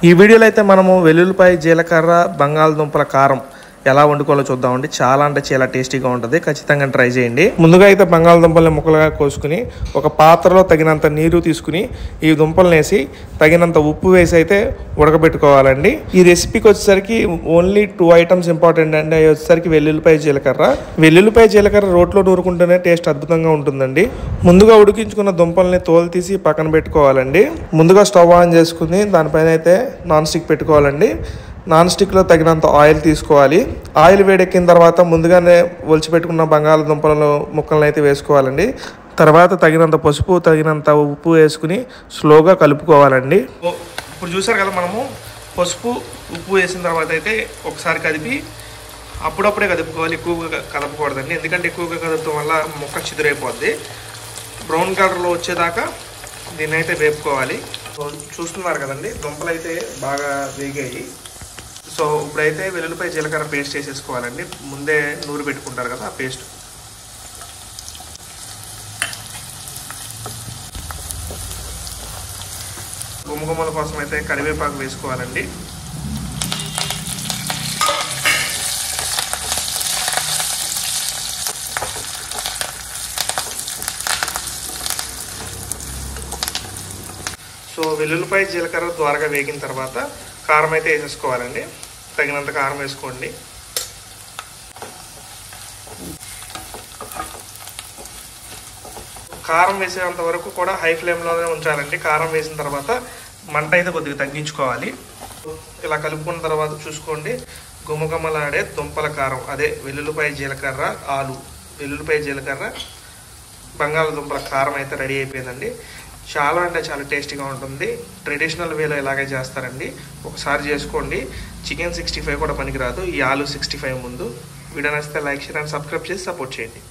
ఈ వీడియోలో అయితే మనము వెల్లుల్లిపాయ జీలకర్ర బంగాళదుంపల కారం ఎలా వండుకోవాలో చూద్దామండి. చాలా అంటే చాలా టేస్టీగా ఉంటుంది, ఖచ్చితంగా ట్రై చేయండి. ముందుగా అయితే బంగాళదుంపల్ని ముక్కలుగా కోసుకుని ఒక పాత్రలో తగినంత నీరు తీసుకుని ఈ దుంపలను వేసి తగినంత ఉప్పు వేసి అయితే ఉడకబెట్టుకోవాలండి. ఈ రెసిపీకి వచ్చేసరికి ఓన్లీ 2 ఐటమ్స్ ఇంపార్టెంట్ అండి. అవి వచ్చేసరికి వెల్లుల్లిపాయ జీలకర్ర రోట్లో నూరుకుంటేనే టేస్ట్ అద్భుతంగా ఉంటుందండి. ముందుగా ఉడికించుకున్న దుంపల్ని తోలు తీసి పక్కన పెట్టుకోవాలండి. ముందుగా స్టవ్ ఆన్ చేసుకుని దానిపైన అయితే నాన్ స్టిక్ పెట్టుకోవాలండి. నాన్ స్టిక్లో తగినంత ఆయిల్ తీసుకోవాలి. ఆయిల్ వేడెక్కిన తర్వాత ముందుగానే ఒలిచిపెట్టుకున్న బంగాళదుంపల ముక్కలను అయితే వేసుకోవాలండి. తర్వాత తగినంత పసుపు తగినంత ఉప్పు వేసుకుని స్లోగా కలుపుకోవాలండి. ఇప్పుడు చూసారు కదా, మనము పసుపు ఉప్పు వేసిన తర్వాత అయితే ఒకసారి కదిపి అప్పుడప్పుడే కదుపుకోవాలి, ఎక్కువగా కదపకూడదండి. ఎందుకంటే ఎక్కువగా కదపడం వల్ల ముక్క చిదురైపోద్ది. బ్రౌన్ కలర్లో వచ్చేదాకా దీన్ని అయితే వేపుకోవాలి. చూస్తున్నారు కదండి, దుంపలు అయితే బాగా వేగాయి. సో ఇప్పుడైతే వెల్లుల్లిపాయ జీలకర్ర పేస్ట్ చేసేసుకోవాలండి. ముందే నూరు పెట్టుకుంటారు కదా, ఆ పేస్ట్. గుమ్మగుమ్మల కోసం అయితే కరివేపాకు వేసుకోవాలండి. సో వెల్లుల్లిపాయ జీలకర్ర ద్వారగా వేగిన తర్వాత కారం అయితే వేసేసుకోవాలండి. తగినంత కారం వేసుకోండి. కారం వేసేంత వరకు కూడా హై ఫ్లేమ్లోనే ఉంచాలండి. కారం వేసిన తర్వాత మంట అయితే కొద్దిగా తగ్గించుకోవాలి. ఇలా కలుపుకున్న తర్వాత చూసుకోండి, గుమగుమలాడే దుంపల కారం, అదే వెల్లుల్లిపాయ జీలకర్ర వెల్లుల్లిపాయ జీలకర్ర బంగాళదుంపల కారం అయితే రెడీ అయిపోయిందండి. చాలా అంటే చాలా టేస్టీగా ఉంటుంది. ట్రెడిషనల్ వేలో ఇలాగే చేస్తారండి, ఒకసారి చేసుకోండి. చికెన్ 65 కూడా పనికిరాదు, ఈ ఆలు 65 ముందు. వీడియో నచ్చితే లైక్, షేర్ అండ్ సబ్స్క్రైబ్ చేసి సపోర్ట్ చేయండి.